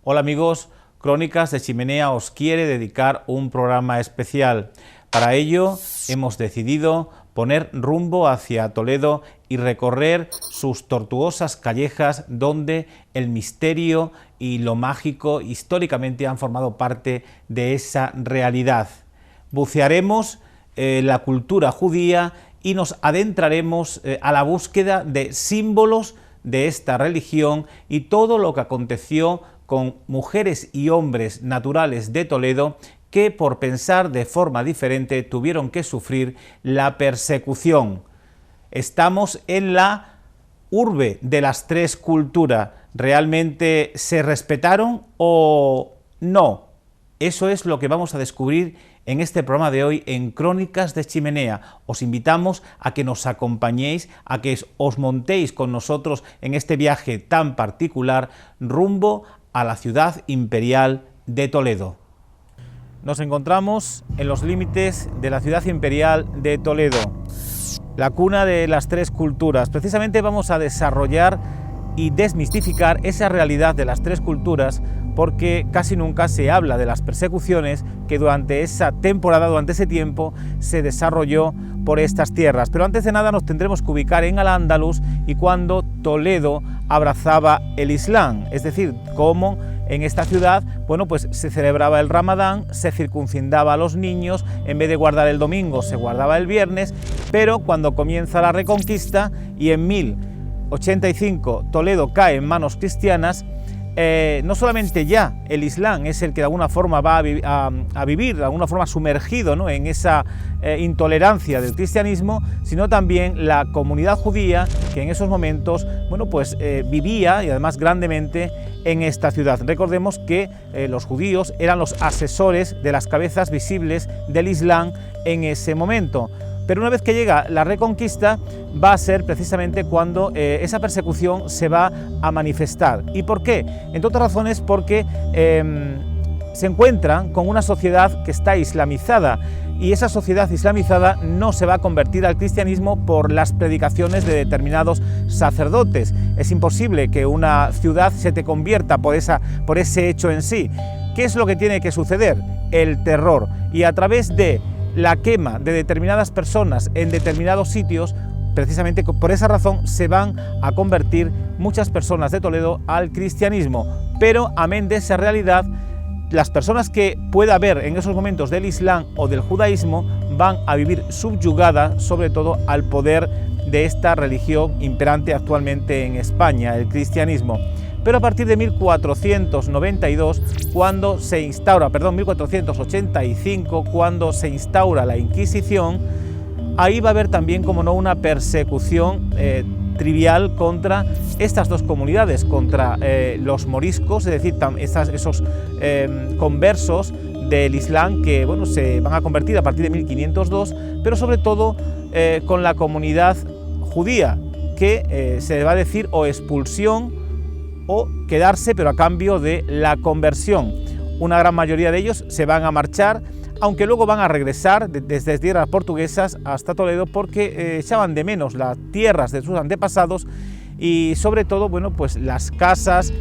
Hola amigos, Crónicas de Chimenea os quiere dedicar un programa especial. Para ello hemos decidido poner rumbo hacia Toledo y recorrer sus tortuosas callejas donde el misterio y lo mágico históricamente han formado parte de esa realidad. Bucearemos la cultura judía y nos adentraremos a la búsqueda de símbolos de esta religión y todo lo que aconteció con mujeres y hombres naturales de Toledo que por pensar de forma diferente tuvieron que sufrir la persecución. Estamos en la urbe de las tres culturas. ¿Realmente se respetaron o no? Eso es lo que vamos a descubrir en este programa de hoy en Crónicas de Chimenea. Os invitamos a que nos acompañéis, a que os montéis con nosotros en este viaje tan particular rumbo a la ciudad imperial de Toledo. Nos encontramos en los límites de la ciudad imperial de Toledo, la cuna de las tres culturas. Precisamente vamos a desarrollar y desmistificar esa realidad de las tres culturas, porque casi nunca se habla de las persecuciones que durante esa temporada, durante ese tiempo, se desarrolló por estas tierras. Pero antes de nada nos tendremos que ubicar en Al-Ándalus y cuando Toledo abrazaba el Islam, es decir, cómo en esta ciudad, bueno, pues se celebraba el Ramadán, se circuncidaba a los niños, en vez de guardar el domingo se guardaba el viernes, pero cuando comienza la Reconquista y en 1085 Toledo cae en manos cristianas, no solamente ya el Islam es el que de alguna forma va a vivir, de alguna forma sumergido, ¿no?, en esa intolerancia del cristianismo, sino también la comunidad judía que en esos momentos, bueno, pues vivía y además grandemente en esta ciudad. Recordemos que los judíos eran los asesores de las cabezas visibles del Islam en ese momento. Pero una vez que llega la Reconquista va a ser precisamente cuando esa persecución se va a manifestar. ¿Y por qué? Entre otras razones porque se encuentran con una sociedad que está islamizada y esa sociedad islamizada no se va a convertir al cristianismo por las predicaciones de determinados sacerdotes. Es imposible que una ciudad se te convierta por ese hecho en sí. ¿Qué es lo que tiene que suceder? El terror. Y a través de la quema de determinadas personas en determinados sitios, precisamente por esa razón se van a convertir muchas personas de Toledo al cristianismo. Pero amén de esa realidad, las personas que pueda haber en esos momentos del Islam o del judaísmo van a vivir subyugadas sobre todo al poder de esta religión imperante actualmente en España, el cristianismo. Pero a partir de 1492, cuando se instaura, 1485, cuando se instaura la Inquisición, ahí va a haber también, como no, una persecución trivial contra estas dos comunidades, contra los moriscos, es decir, esos conversos del Islam que, bueno, se van a convertir a partir de 1502, pero sobre todo con la comunidad judía, que se va a decir o expulsión o quedarse, pero a cambio de la conversión. Una gran mayoría de ellos se van a marchar, aunque luego van a regresar desde tierras portuguesas hasta Toledo porque echaban de menos las tierras de sus antepasados y sobre todo, bueno, pues las casas,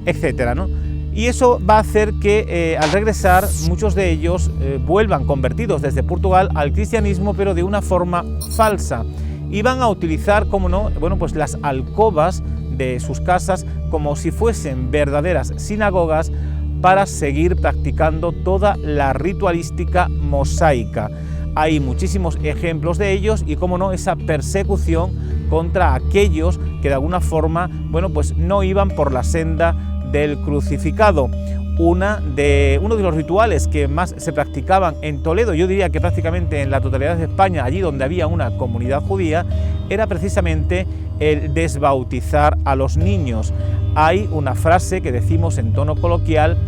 etcétera, ¿no? Y eso va a hacer que al regresar muchos de ellos vuelvan convertidos desde Portugal al cristianismo, pero de una forma falsa, y van a utilizar, como no, bueno, pues las alcobas de sus casas como si fuesen verdaderas sinagogas para seguir practicando toda la ritualística mosaica. Hay muchísimos ejemplos de ellos y, como no, esa persecución contra aquellos que de alguna forma, bueno, pues no iban por la senda del crucificado. Uno de los rituales que más se practicaban en Toledo, yo diría que prácticamente en la totalidad de España, allí donde había una comunidad judía, era precisamente el desbautizar a los niños. Hay una frase que decimos en tono coloquial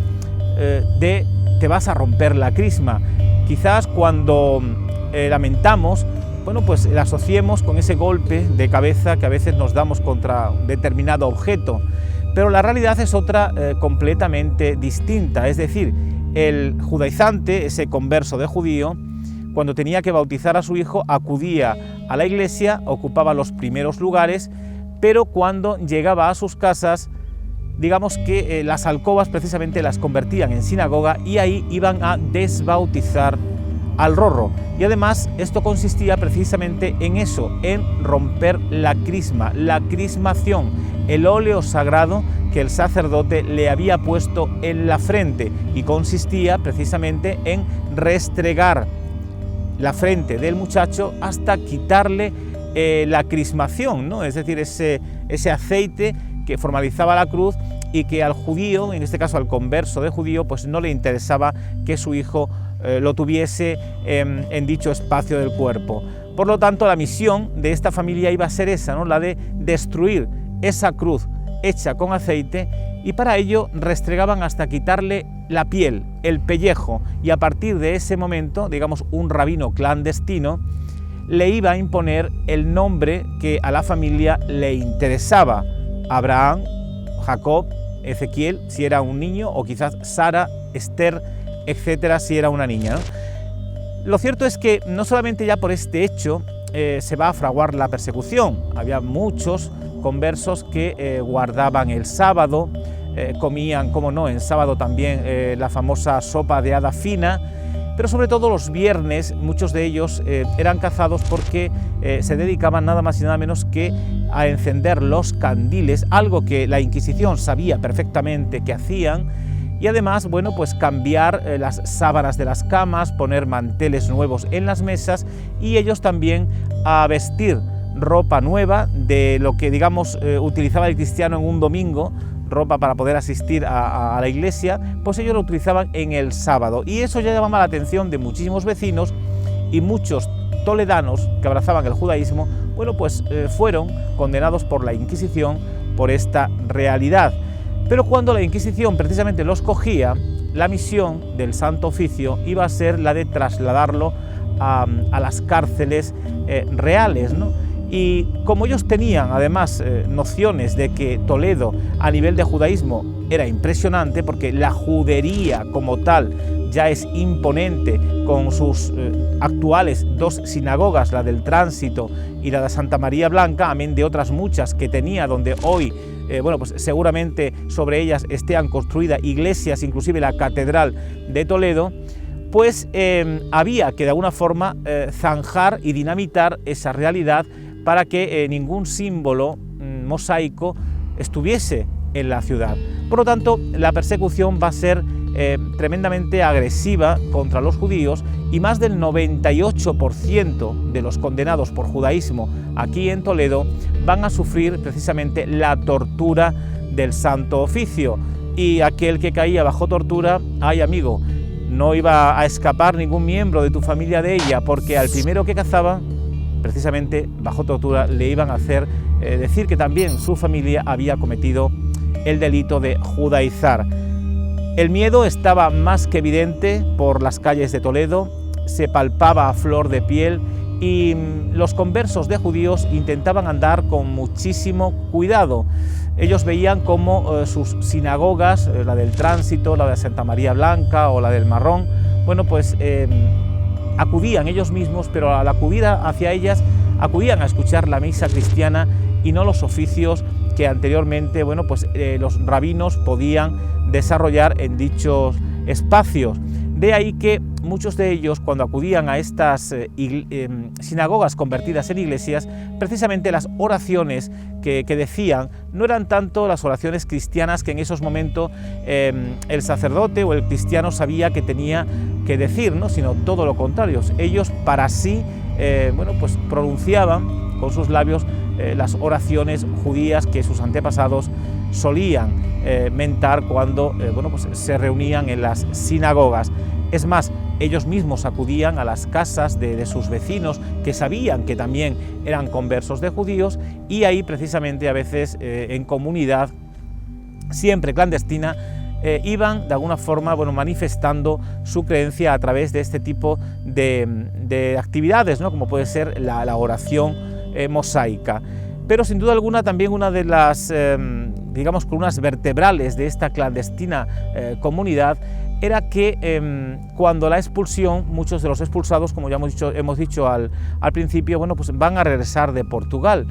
de te vas a romper la crisma. Quizás cuando lamentamos, bueno, pues la asociemos con ese golpe de cabeza que a veces nos damos contra determinado objeto. Pero la realidad es otra completamente distinta, es decir, el judaizante, ese converso de judío, cuando tenía que bautizar a su hijo, acudía a la iglesia, ocupaba los primeros lugares, pero cuando llegaba a sus casas digamos que las alcobas precisamente las convertían en sinagoga y ahí iban a desbautizar al rorro. Y además esto consistía precisamente en eso, en romper la crisma, la crismación, el óleo sagrado que el sacerdote le había puesto en la frente, y consistía precisamente en restregar la frente del muchacho hasta quitarle la crismación, ¿no? Es decir, ese aceite que formalizaba la cruz y que al judío, en este caso al converso de judío, pues no le interesaba que su hijo lo tuviese en dicho espacio del cuerpo. Por lo tanto, la misión de esta familia iba a ser esa, ¿no? La de destruir esa cruz hecha con aceite, y para ello restregaban hasta quitarle la piel, el pellejo, y a partir de ese momento, digamos, un rabino clandestino le iba a imponer el nombre que a la familia le interesaba: Abraham, Jacob, Ezequiel, si era un niño, o quizás Sara, Esther, etcétera, si era una niña, ¿no? Lo cierto es que no solamente ya por este hecho se va a fraguar la persecución. Había muchos conversos que guardaban el sábado, comían, como no, en sábado también la famosa sopa de hada fina, pero sobre todo los viernes muchos de ellos eran cazados porque se dedicaban nada más y nada menos que a encender los candiles, algo que la Inquisición sabía perfectamente que hacían, y además, bueno, pues cambiar las sábanas de las camas, poner manteles nuevos en las mesas, y ellos también a vestir ropa nueva de lo que, digamos, utilizaba el cristiano en un domingo, ropa para poder asistir a la iglesia, pues ellos lo utilizaban en el sábado, y eso ya llamaba la atención de muchísimos vecinos, y muchos toledanos que abrazaban el judaísmo, bueno, pues fueron condenados por la Inquisición por esta realidad. Pero cuando la Inquisición precisamente los cogía, la misión del Santo Oficio iba a ser la de trasladarlo a las cárceles reales, ¿no? Y como ellos tenían además nociones de que Toledo a nivel de judaísmo era impresionante, porque la judería como tal ya es imponente con sus actuales dos sinagogas, la del Tránsito y la de Santa María Blanca, amén de otras muchas que tenía, donde hoy bueno, pues seguramente sobre ellas estén construidas iglesias, inclusive la Catedral de Toledo, pues había que de alguna forma zanjar y dinamitar esa realidad para que ningún símbolo mosaico estuviese en la ciudad. Por lo tanto, la persecución va a ser tremendamente agresiva contra los judíos, y más del 98% de los condenados por judaísmo aquí en Toledo van a sufrir precisamente la tortura del Santo Oficio. Y aquel que caía bajo tortura, ay amigo, no iba a escapar ningún miembro de tu familia de ella, porque al primero que cazaba, precisamente bajo tortura, le iban a hacer decir que también su familia había cometido el delito de judaizar. El miedo estaba más que evidente por las calles de Toledo, se palpaba a flor de piel, y los conversos de judíos intentaban andar con muchísimo cuidado. Ellos veían como sus sinagogas, la del Tránsito, la de Santa María Blanca o la del Marrón, bueno, pues acudían ellos mismos, pero al acudir hacia ellas, acudían a escuchar la misa cristiana y no los oficios que anteriormente, bueno, pues los rabinos podían desarrollar en dichos espacios. De ahí que muchos de ellos, cuando acudían a estas sinagogas convertidas en iglesias, precisamente las oraciones que decían no eran tanto las oraciones cristianas que en esos momentos el sacerdote o el cristiano sabía que tenía que decir, ¿no? Sino todo lo contrario. Ellos para sí, bueno, pues pronunciaban con sus labios las oraciones judías que sus antepasados solían mentar cuando bueno, pues se reunían en las sinagogas. Es más, ellos mismos acudían a las casas de sus vecinos que sabían que también eran conversos de judíos, y ahí precisamente a veces en comunidad, siempre clandestina, iban de alguna forma, bueno, manifestando su creencia a través de este tipo de actividades, ¿no? Como puede ser la oración mosaica. Pero sin duda alguna también una de las, digamos, columnas vertebrales de esta clandestina comunidad era que cuando la expulsión, muchos de los expulsados, como ya hemos dicho al principio, bueno, pues van a regresar de Portugal.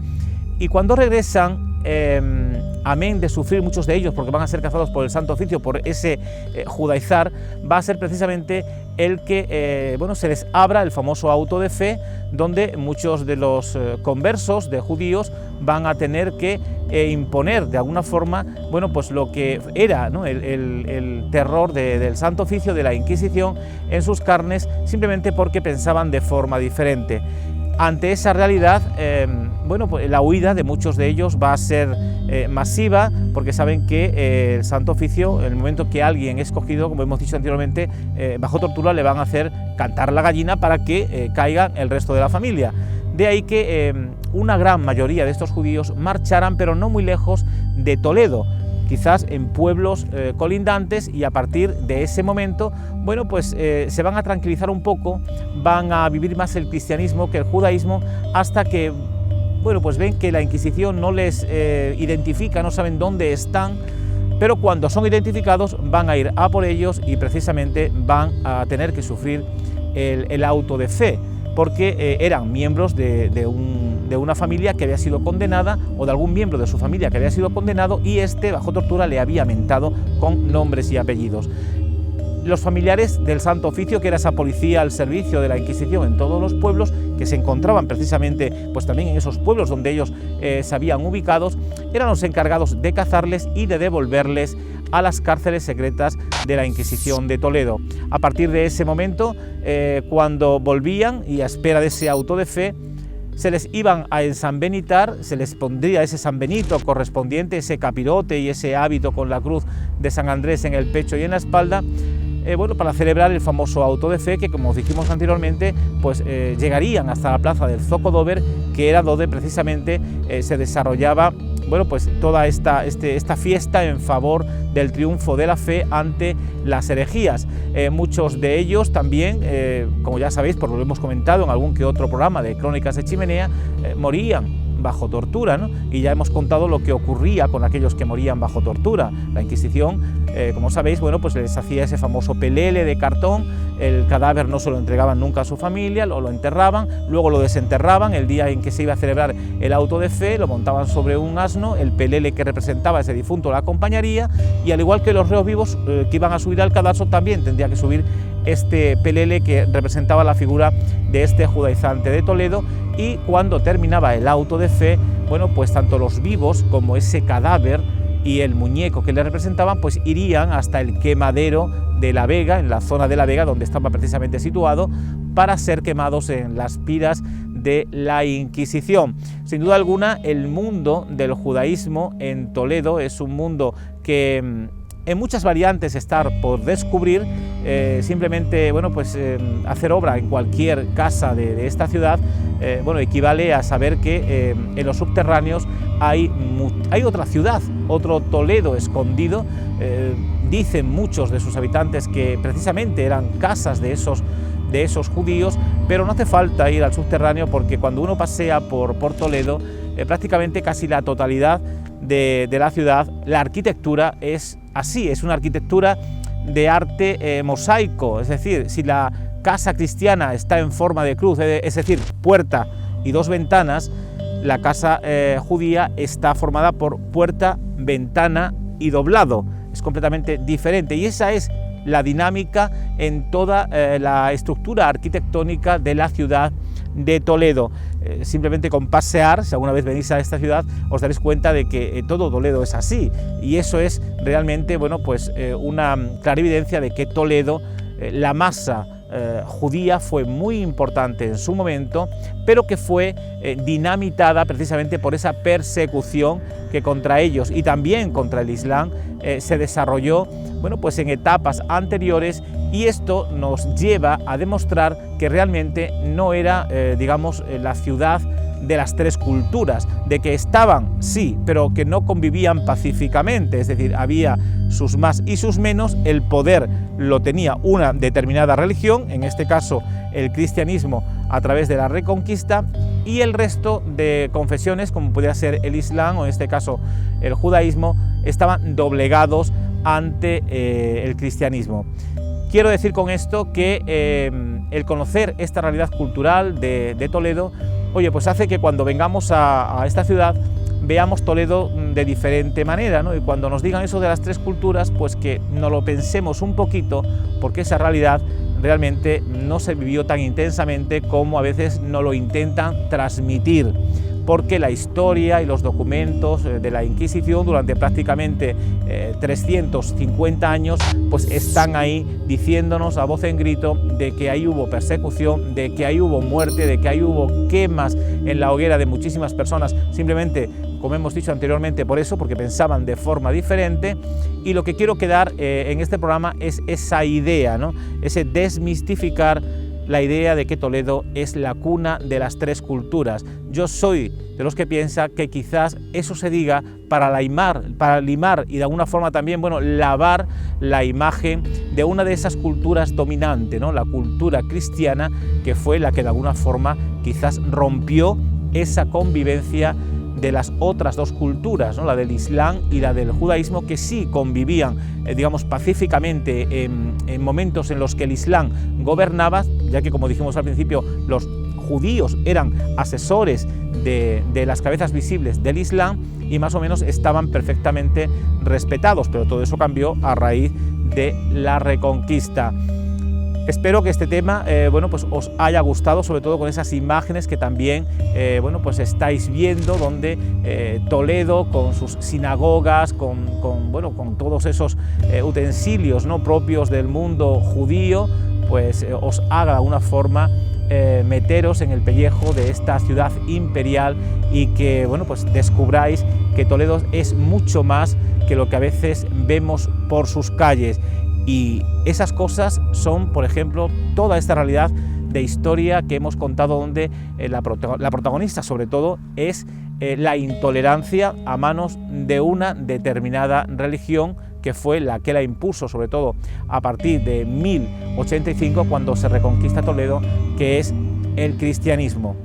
Y cuando regresan, amén de sufrir muchos de ellos porque van a ser cazados por el Santo Oficio, por ese judaizar, va a ser precisamente el que bueno, se les abra el famoso auto de fe, donde muchos de los conversos de judíos van a tener que imponer de alguna forma, bueno, pues lo que era, ¿no?, el terror del Santo Oficio, de la Inquisición, en sus carnes, simplemente porque pensaban de forma diferente. Ante esa realidad, bueno, pues la huida de muchos de ellos va a ser masiva, porque saben que el Santo Oficio, en el momento que alguien es cogido, como hemos dicho anteriormente, bajo tortura, le van a hacer cantar la gallina para que caiga el resto de la familia. De ahí que una gran mayoría de estos judíos marcharan, pero no muy lejos de Toledo, quizás en pueblos colindantes, y a partir de ese momento, bueno, pues se van a tranquilizar un poco, van a vivir más el cristianismo que el judaísmo, hasta que, bueno, pues ven que la Inquisición no les identifica, no saben dónde están, pero cuando son identificados van a ir a por ellos y precisamente van a tener que sufrir el auto de fe, porque eran miembros de una familia que había sido condenada, o de algún miembro de su familia que había sido condenado, y bajo tortura le había mentado con nombres y apellidos. Los familiares del Santo Oficio, que era esa policía al servicio de la Inquisición en todos los pueblos, que se encontraban precisamente pues también en esos pueblos donde ellos se habían ubicados, eran los encargados de cazarles y de devolverles a las cárceles secretas de la Inquisición de Toledo. A partir de ese momento, cuando volvían y a espera de ese auto de fe, se les iban a ensambenitar, se les pondría ese sanbenito correspondiente, ese capirote y ese hábito con la cruz de San Andrés en el pecho y en la espalda, bueno, para celebrar el famoso auto de fe, que, como dijimos anteriormente, pues llegarían hasta la plaza del Zocodover, que era donde precisamente se desarrollaba, bueno, pues toda esta fiesta en favor del triunfo de la fe ante las herejías. Muchos de ellos también, como ya sabéis, por lo que hemos comentado en algún que otro programa de Crónicas de Chimenea, morían bajo tortura, ¿no? Y ya hemos contado lo que ocurría con aquellos que morían bajo tortura. La Inquisición, como sabéis, bueno, pues les hacía ese famoso pelele de cartón, el cadáver no se lo entregaban nunca a su familia, lo enterraban, luego lo desenterraban, el día en que se iba a celebrar el auto de fe, lo montaban sobre un asno, el pelele que representaba a ese difunto lo acompañaría, y al igual que los reos vivos que iban a subir al cadalso, también tendría que subir este pelele que representaba la figura de este judaizante de Toledo. Y cuando terminaba el auto de fe, bueno, pues tanto los vivos como ese cadáver y el muñeco que le representaban, pues irían hasta el quemadero de La Vega, en la zona de La Vega donde estaba precisamente situado, para ser quemados en las piras de la Inquisición. Sin duda alguna, el mundo del judaísmo en Toledo es un mundo que en muchas variantes estar por descubrir. Simplemente, bueno, pues hacer obra en cualquier casa de esta ciudad, bueno, equivale a saber que en los subterráneos hay otra ciudad, otro Toledo escondido. Dicen muchos de sus habitantes que precisamente eran casas de esos judíos, pero no hace falta ir al subterráneo, porque cuando uno pasea por Toledo, prácticamente casi la totalidad de la ciudad, la arquitectura es así, es una arquitectura de arte mosaico, es decir, si la casa cristiana está en forma de cruz, es decir, puerta y dos ventanas, la casa judía está formada por puerta, ventana y doblado. Es completamente diferente, y esa es la dinámica en toda la estructura arquitectónica de la ciudad de Toledo. Simplemente con pasear, si alguna vez venís a esta ciudad, os daréis cuenta de que todo Toledo es así, y eso es realmente, bueno, pues una clarividencia de que Toledo, la masa judía fue muy importante en su momento, pero que fue dinamitada precisamente por esa persecución que contra ellos y también contra el Islam se desarrolló, bueno, pues en etapas anteriores, y esto nos lleva a demostrar que realmente no era, digamos, la ciudad de las tres culturas, de que estaban, sí, pero que no convivían pacíficamente, es decir, había sus más y sus menos, el poder lo tenía una determinada religión, en este caso el cristianismo a través de la Reconquista, y el resto de confesiones, como podría ser el Islam o en este caso el judaísmo, estaban doblegados ante el cristianismo. Quiero decir con esto que el conocer esta realidad cultural de Toledo, oye, pues hace que cuando vengamos a esta ciudad veamos Toledo de diferente manera, ¿no? Y cuando nos digan eso de las tres culturas, pues que nos lo pensemos un poquito, porque esa realidad realmente no se vivió tan intensamente como a veces nos lo intentan transmitir, porque la historia y los documentos de la Inquisición durante prácticamente 350 años pues están ahí diciéndonos a voz en grito de que ahí hubo persecución, de que ahí hubo muerte, de que ahí hubo quemas en la hoguera de muchísimas personas, simplemente, como hemos dicho anteriormente, por eso, porque pensaban de forma diferente. Y lo que quiero quedar en este programa es esa idea, ¿no? Ese desmistificar la idea de que Toledo es la cuna de las tres culturas. Yo soy de los que piensa que quizás eso se diga para limar y de alguna forma también, bueno, lavar la imagen de una de esas culturas dominantes, ¿no? La cultura cristiana, que fue la que de alguna forma quizás rompió esa convivencia de las otras dos culturas, ¿no? La del Islam y la del judaísmo, que sí convivían, digamos, pacíficamente en momentos en los que el Islam gobernaba, ya que, como dijimos al principio, los judíos eran asesores de las cabezas visibles del Islam y más o menos estaban perfectamente respetados, pero todo eso cambió a raíz de la Reconquista. Espero que este tema bueno, pues os haya gustado, sobre todo con esas imágenes que también bueno, pues estáis viendo, donde Toledo, con sus sinagogas, bueno, con todos esos utensilios, ¿no?, propios del mundo judío, pues os haga de alguna forma meteros en el pellejo de esta ciudad imperial y que, bueno, pues descubráis que Toledo es mucho más que lo que a veces vemos por sus calles. Y esas cosas son, por ejemplo, toda esta realidad de historia que hemos contado, donde la protagonista, sobre todo, es la intolerancia a manos de una determinada religión, que fue la que la impuso, sobre todo a partir de 1085, cuando se reconquista Toledo, que es el cristianismo.